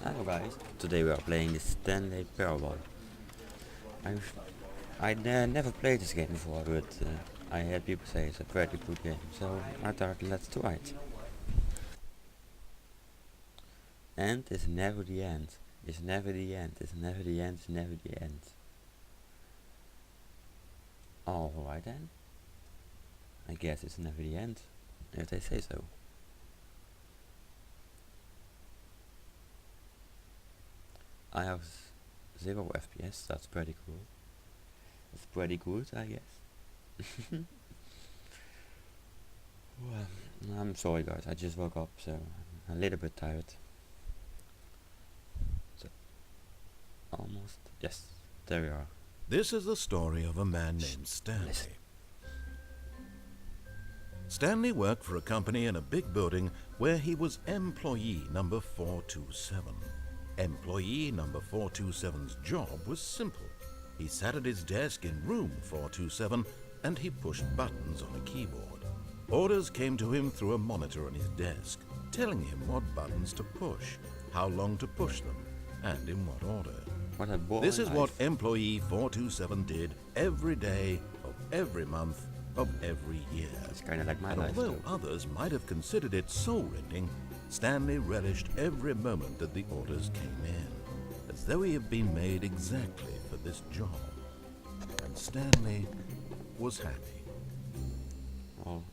Hello guys, today we are playing the Stanley Parable. Never played this game before, but I heard people say it's a pretty good game, so I thought let's try it. And it's never the end. It's never the end. It's never the end. It's never the end. Alright then. I guess it's never the end, if they say so. I have 0 FPS, that's pretty cool. It's pretty good, I guess. Well, I'm sorry guys, I just woke up, so I'm a little bit tired. So, almost, yes, there we are. This is the story of a man named Stanley. Listen. Stanley worked for a company in a big building where he was employee number 427. Employee number 427's job was simple. He sat at his desk in room 427 and he pushed buttons on a keyboard. Orders came to him through a monitor on his desk, telling him what buttons to push, how long to push them, and in what order. What a boring This is life. what employee 427 did every day of every month of every year. It's kinda like my And life although too. others might have considered it soul-rending, Stanley relished every moment that the orders came in, as though he had been made exactly for this job. And Stanley was happy. Well,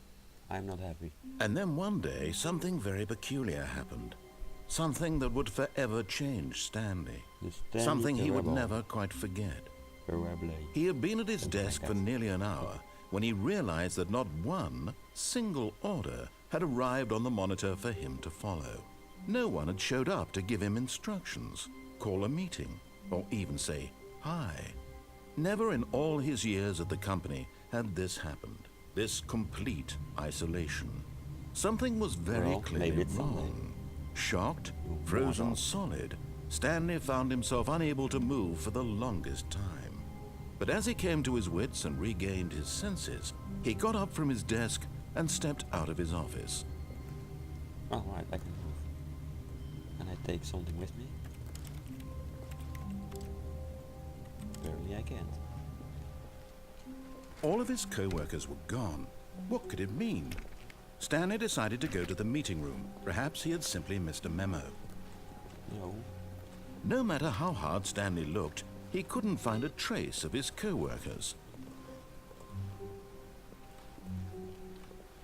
I'm not happy. And then one day, something very peculiar happened. Something that would forever change Stanley. The Stanley Something he would Parable. never quite forget. Parable. He had been at his Something like desk that. for nearly an hour when he realized that not one single order had arrived on the monitor for him to follow. No one had showed up to give him instructions, call a meeting, or even say hi. Never in all his years at the company had this happened, this complete isolation. Something was very Well, clearly maybe it's something. wrong. Shocked, Why frozen not? solid, Stanley found himself unable to move for the longest time. But as he came to his wits and regained his senses, he got up from his desk and stepped out of his office. Oh, right, I can move. Can I take something with me? Apparently I can't. All of his co-workers were gone. What could it mean? Stanley decided to go to the meeting room. Perhaps he had simply missed a memo. No. No matter how hard Stanley looked, he couldn't find a trace of his co-workers.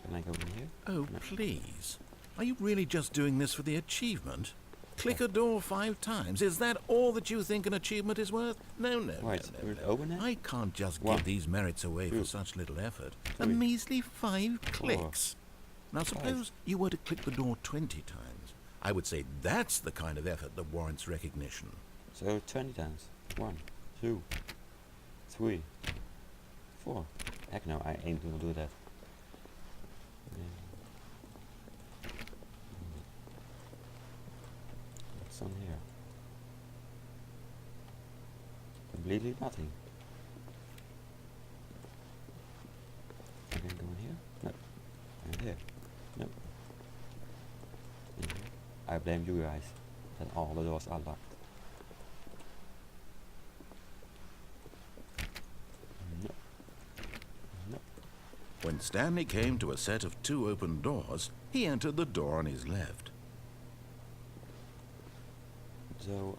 Can I go in here? Oh, No. please. Are you really just doing this for the achievement? Click a door 5 times. Is that all that you think an achievement is worth? No, no, Right, no, will no, it no. open it? I can't just One, give these merits away for two, such little effort. A 3, measly 5 clicks. Now suppose you were to click the door 20 times. I would say that's the kind of effort that warrants recognition. So 20 times. 1, 2, 3, 4. Heck no, I ain't gonna do that. Yeah. What's on here? Completely nothing. I can go in here? No. And here? No. In here? I blame you guys that all the doors are locked. No. No. When Stanley came to a set of 2 open doors, he entered the door on his left. So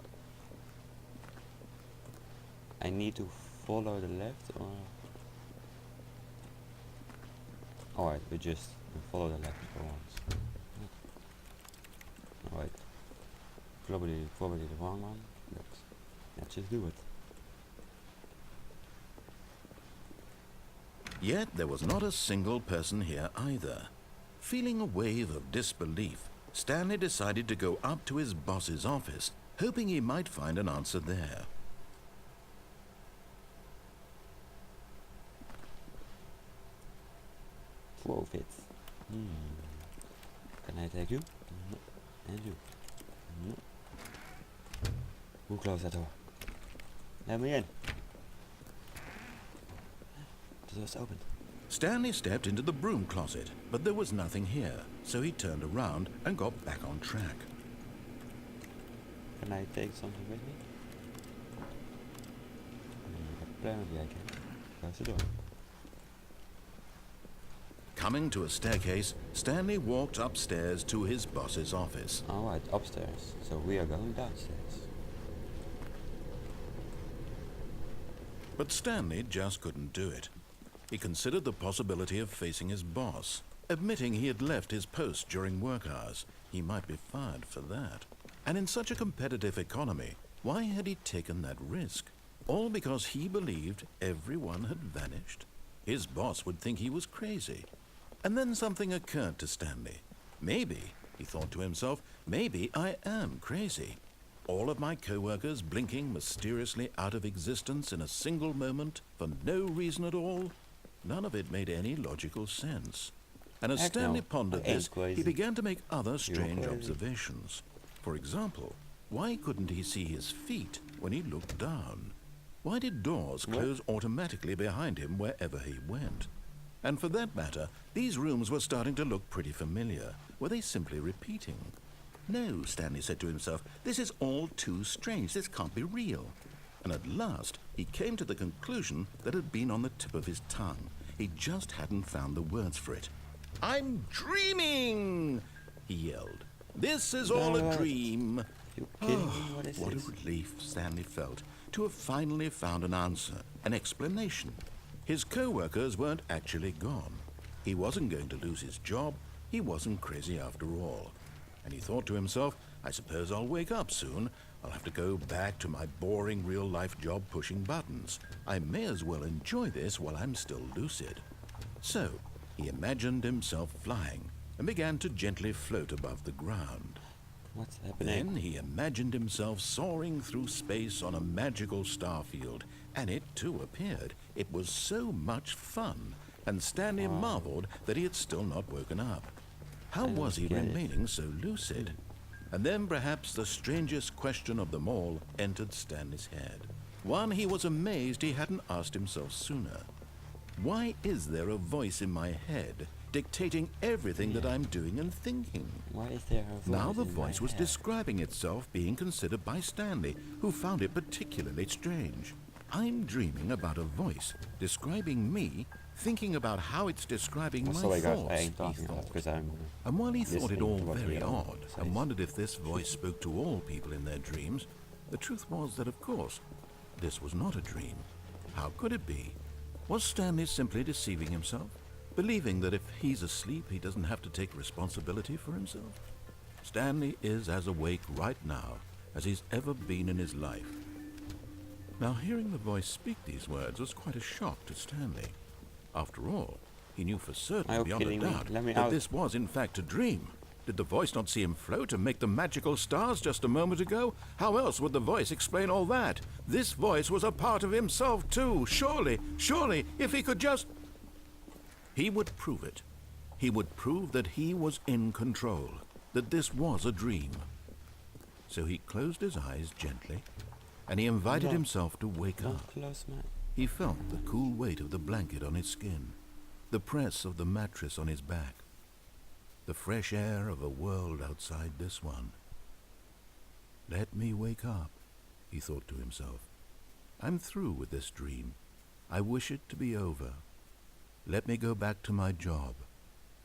I need to follow the left, or alright, we just follow the left for once. Alright. Probably the wrong one, but let's just do it. Yet there was not a single person here either. Feeling a wave of disbelief, Stanley decided to go up to his boss's office, hoping he might find an answer there. Flow fits. Can I take you? No. And you? No. Who closed that door? Let me in. The door's open. Stanley stepped into the broom closet, but there was nothing here, so he turned around and got back on track. Can I take something with me? Apparently I can. Close the door. Coming to a staircase, Stanley walked upstairs to his boss's office. Alright, upstairs. So we are going downstairs. But Stanley just couldn't do it. He considered the possibility of facing his boss, admitting he had left his post during work hours. He might be fired for that. And in such a competitive economy, why had he taken that risk? All because he believed everyone had vanished? His boss would think he was crazy. And then something occurred to Stanley. Maybe, he thought to himself, maybe I am crazy. All of my co-workers blinking mysteriously out of existence in a single moment for no reason at all? None of it made any logical sense. And as Heck Stanley no, pondered I ain't this, crazy. he began to make other strange crazy. observations. For example, why couldn't he see his feet when he looked down? Why did doors What? close automatically behind him wherever he went? And for that matter, these rooms were starting to look pretty familiar. Were they simply repeating? No, Stanley said to himself, this is all too strange. This can't be real. And at last, he came to the conclusion that had been on the tip of his tongue. He just hadn't found the words for it. I'm dreaming, he yelled. This is all a What? dream. You kidding me? What is What a this? relief Stanley felt to have finally found an answer, an explanation. His co-workers weren't actually gone. He wasn't going to lose his job. He wasn't crazy after all. And he thought to himself, I suppose I'll wake up soon. I'll have to go back to my boring real-life job pushing buttons. I may as well enjoy this while I'm still lucid. So, he imagined himself flying and began to gently float above the ground. What's happening? Then he imagined himself soaring through space on a magical starfield, and it too appeared. It was so much fun, and Stanley marveled that he had still not woken up. How I don't was he get it. remaining so lucid? And then perhaps the strangest question of them all entered Stanley's head. One he was amazed he hadn't asked himself sooner. Why is there a voice in my head dictating everything that I'm doing and thinking? Why is there a voice Now the in my voice was head? describing itself being considered by Stanley, who found it particularly strange. I'm dreaming about a voice describing me, thinking about how it's describing my Sorry guys, thoughts, I ain't he talking now thought. because I'm... And while he thought it listening all to what very the other odd says. and wondered if this voice spoke to all people in their dreams, the truth was that, of course, this was not a dream. How could it be? Was Stanley simply deceiving himself, believing that if he's asleep, he doesn't have to take responsibility for himself? Stanley is as awake right now as he's ever been in his life. Now, hearing the voice speak these words was quite a shock to Stanley. After all, he knew for Are certain, you beyond a kidding me? doubt, Let me that out. this was in fact a dream. Did the voice not see him float and make the magical stars just a moment ago? How else would the voice explain all that? This voice was a part of himself too. Surely, if he could just... He would prove it. He would prove that he was in control, that this was a dream. So he closed his eyes gently, and he invited No. himself to wake Don't up. close my... He felt the cool weight of the blanket on his skin, the press of the mattress on his back, the fresh air of a world outside this one. Let me wake up, he thought to himself. I'm through with this dream. I wish it to be over. Let me go back to my job.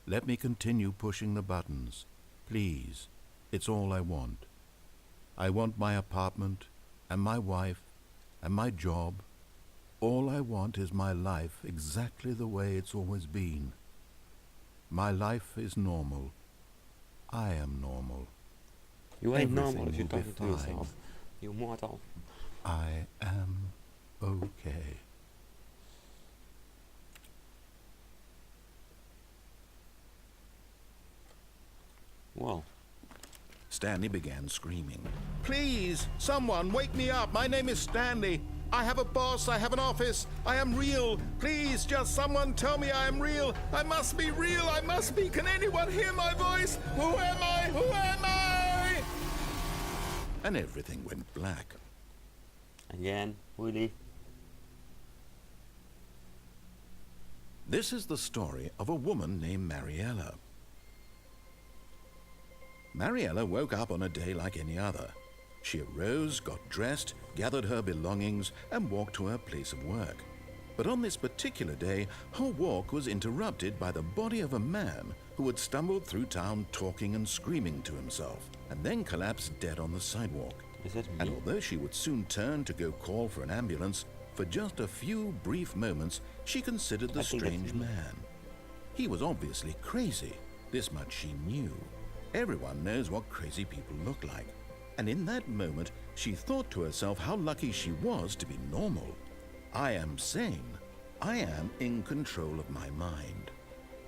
Let me continue pushing the buttons. Please, it's all I want. I want my apartment, and my wife, and my job. All I want is my life exactly the way it's always been. My life is normal. I am normal. You ain't Everything normal if you're will be talking to fine. yourself. You mortal. I am okay. Well, Stanley began screaming. Please, someone wake me up. My name is Stanley. I have a boss. I have an office. I am real. Please, just someone tell me I am real. I must be real. I must be. Can anyone hear my voice? Who am I? Who am I? And everything went black. again, really. This is the story of a woman named Mariella. Mariella woke up on a day like any other. She arose, got dressed, gathered her belongings, and walked to her place of work. But on this particular day, her walk was interrupted by the body of a man who had stumbled through town talking and screaming to himself, and then collapsed dead on the sidewalk. Is that And me? although she would soon turn to go call for an ambulance, for just a few brief moments she considered the I think that's strange me. man. He was obviously crazy. This much she knew. Everyone knows what crazy people look like. And in that moment, she thought to herself how lucky she was to be normal. I am sane. I am in control of my mind.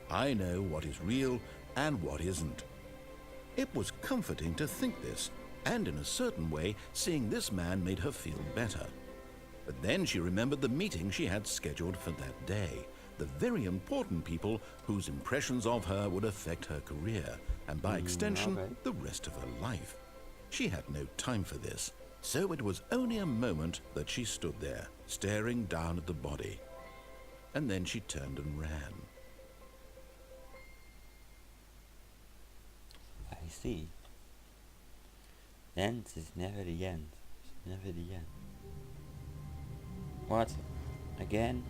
I know what is real and what isn't. It was comforting to think this, and in a certain way, seeing this man made her feel better. But then she remembered the meeting she had scheduled for that day, the very important people whose impressions of her would affect her career, and by extension, okay. the rest of her life. She had no time for this, so it was only a moment that she stood there, staring down at the body. And then she turned and ran. I see. The end is never the end. It's never the end. What? Again?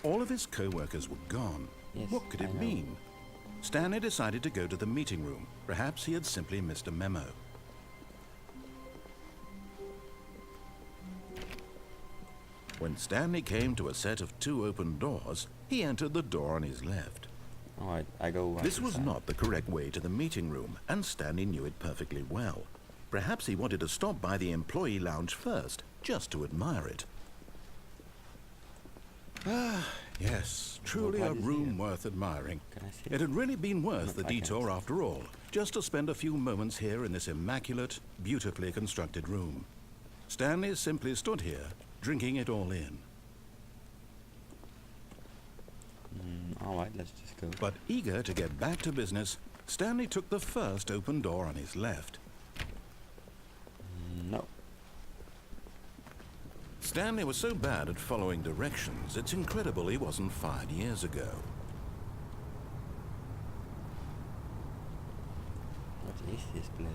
All of his co-workers were gone. Yes, What could I it know. mean? Stanley decided to go to the meeting room. Perhaps he had simply missed a memo. When Stanley came to a set of 2 open doors, he entered the door on his left. Alright, I go right This was side. not the correct way to the meeting room, and Stanley knew it perfectly well. Perhaps he wanted to stop by the employee lounge first, just to admire it. Ah, yes, truly a what is room here? worth admiring. Can I see It had really been worth No, the I can't. detour after all, just to spend a few moments here in this immaculate, beautifully constructed room. Stanley simply stood here, drinking it all in. Alright, let's just go. But eager to get back to business, Stanley took the first open door on his left. No. Stanley was so bad at following directions, it's incredible he wasn't fired years ago. What is this place?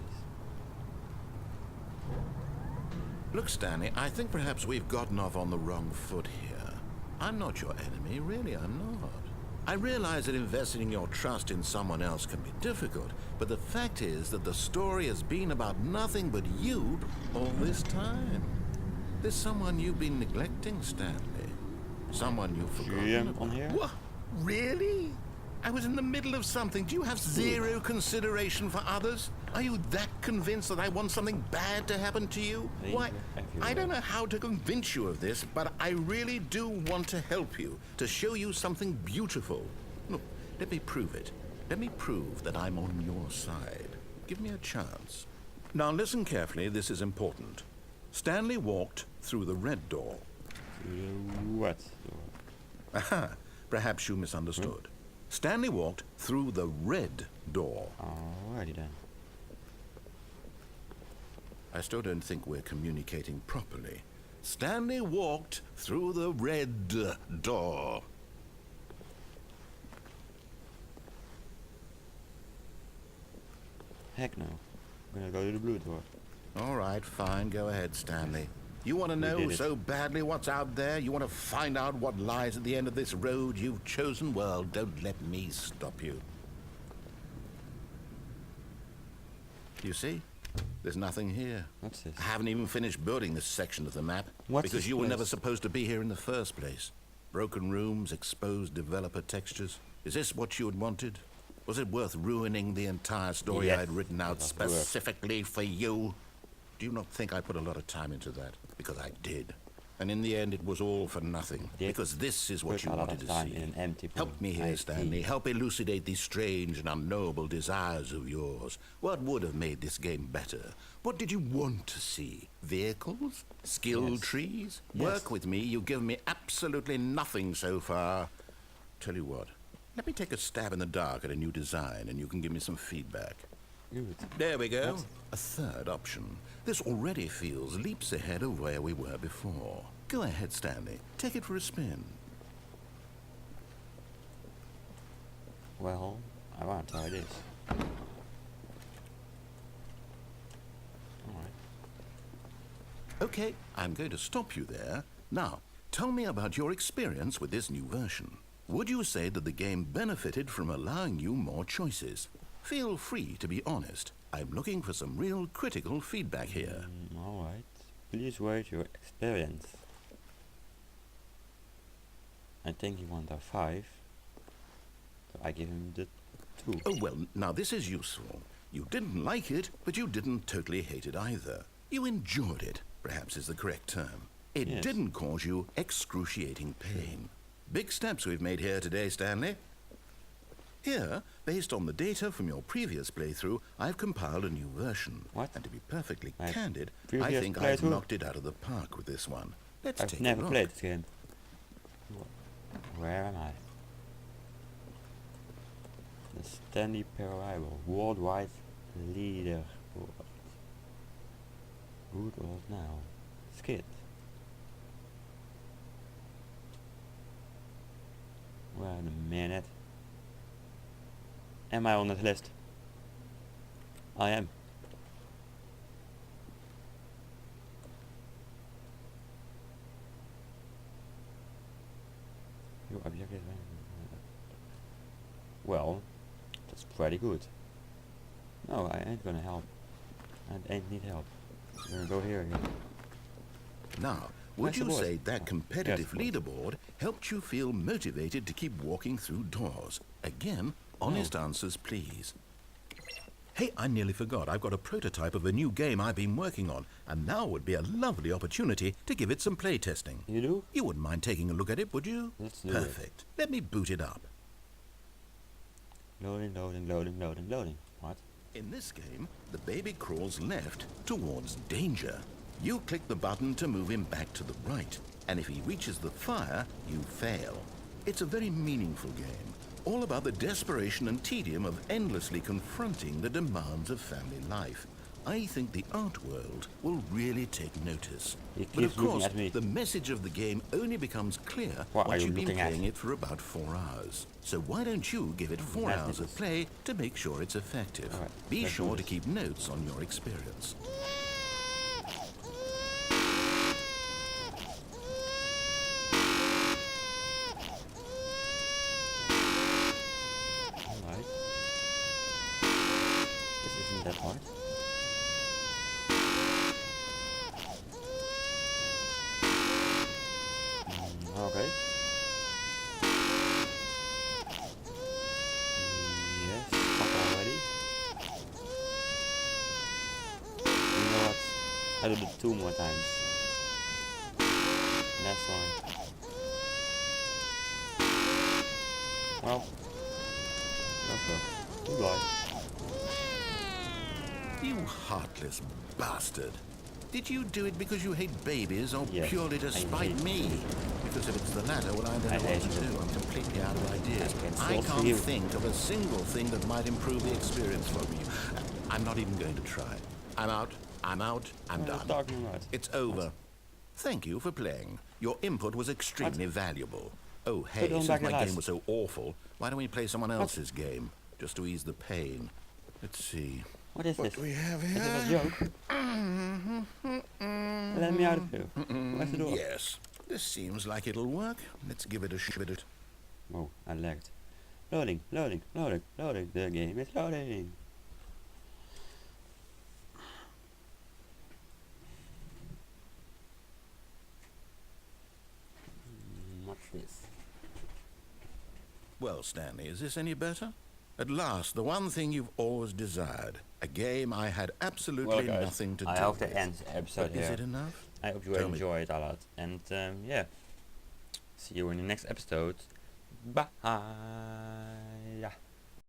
Look, Stanley, I think perhaps we've gotten off on the wrong foot here. I'm not your enemy, really, I'm not. I realize that investing your trust in someone else can be difficult, but the fact is that the story has been about nothing but you all this time. There's someone you've been neglecting, Stanley. Someone you've forgotten about. on here? What? Really? I was in the middle of something. Do you have zero consideration for others? Are you that convinced that I want something bad to happen to you? Maybe, Why, I feel I don't that. know how to convince you of this, but I really do want to help you, to show you something beautiful. Look, let me prove it. Let me prove that I'm on your side. Give me a chance. Now listen carefully, this is important. Stanley walked through the red door. What? Aha, perhaps you misunderstood. Stanley walked through the red door. Alrighty then. I still don't think we're communicating properly. Stanley walked through the red door. Heck no. I'm gonna go to the blue door. All right, fine. Go ahead, Stanley. You want to We know did it. so badly what's out there? You want to find out what lies at the end of this road you've chosen? Well, don't let me stop you. You see? There's nothing here. What's this? I haven't even finished building this section of the map What's because this you were never place? supposed to be here in the first place. Broken rooms, exposed developer textures. Is this what you had wanted? Was it worth ruining the entire story Yes, I had written it out was worth. specifically for you? Do you not think I put a lot of time into that? Because I did. And in the end, it was all for nothing. Did Because this is what put you a lot wanted of to time see. in an empty Help room. me I here, Stanley. see. Help elucidate these strange and unknowable desires of yours. What would have made this game better? What did you want to see? Vehicles? Skill Yes. trees? Yes. Work with me. You've given me absolutely nothing so far. Tell you what. Let me take a stab in the dark at a new design, and you can give me some feedback. Good. There we go. What? A third option. This already feels leaps ahead of where we were before. Go ahead, Stanley. Take it for a spin. Well, I want to try this. Okay, I'm going to stop you there. Now, tell me about your experience with this new version. Would you say that the game benefited from allowing you more choices? Feel free to be honest. I'm looking for some real critical feedback here. Alright. Please rate your experience. I think he wanted a 5. So I give him the 2. Oh, well, now this is useful. You didn't like it, but you didn't totally hate it either. You enjoyed it, perhaps is the correct term. It Yes. didn't cause you excruciating pain. Big steps we've made here today, Stanley. Here, based on the data from your previous playthrough, I've compiled a new version. What? And to be perfectly My candid, I previous think I've playthrough? knocked it out of the park with this one. Let's I've take never a look. played this game. Where am I? The Stanley Parable worldwide leaderboard. Good old now. Skid. Wait a minute. Am I on that list? I am. Your objective. Well, that's pretty good. No, I ain't gonna help. I ain't need help. We're gonna go here again. Now, would I you suppose. say that competitive Yes, leaderboard helped you feel motivated to keep walking through doors? Again, honest answers, please. Hey, I nearly forgot. I've got a prototype of a new game I've been working on, and now would be a lovely opportunity to give it some playtesting. You do? You wouldn't mind taking a look at it, would you? Let's do it. Perfect. Let me boot it up. Loading, loading, loading, loading, loading. What? In this game, the baby crawls left towards danger. You click the button to move him back to the right, and if he reaches the fire, you fail. It's a very meaningful game, all about the desperation and tedium of endlessly confronting the demands of family life. I think the art world will really take notice. He But of keeps looking course, at me. the message of the game only becomes clear What are once you you've been looking at? playing it for about 4 hours. So why don't you give it 4 That's hours of it. play to make sure it's effective? Alright, Be let's do sure to this. keep notes on your experience. Alright. This isn't that hard. Okay. Yes, stop already. You know what? I do it 2 more times. Last one. Well, okay. Goodbye. You heartless bastard. Did you do it because you hate babies or Yes, purely to I spite hate- me? Because if it's the latter, well, I don't I know what hate to you. do. I'm completely out of ideas. I can I still see can't you. think of a single thing that might improve the experience for you. I'm not even going to try. I'm out. I'm out. I'm What are you done. talking about? It's over. Thank you for playing. Your input was extremely valuable. Oh, hey, Put it on since back my in life. game was so awful, why don't we play someone else's game? Just to ease the pain. Let's see. What is this? do we have Is here? it a joke? Let me out of here. Where's the door? Yes. This seems like it'll work. Let's give it a shot. Oh, I lagged. Loading, loading, loading, loading. The game is loading. What's this? Well, Stanley, is this any better? At last, the one thing you've always desired. A game I had absolutely Well, guys, nothing to I do hope to with. end the episode But is here. it enough? I hope you Tell me. enjoyed a lot. And yeah, see you in the next episode. Bye.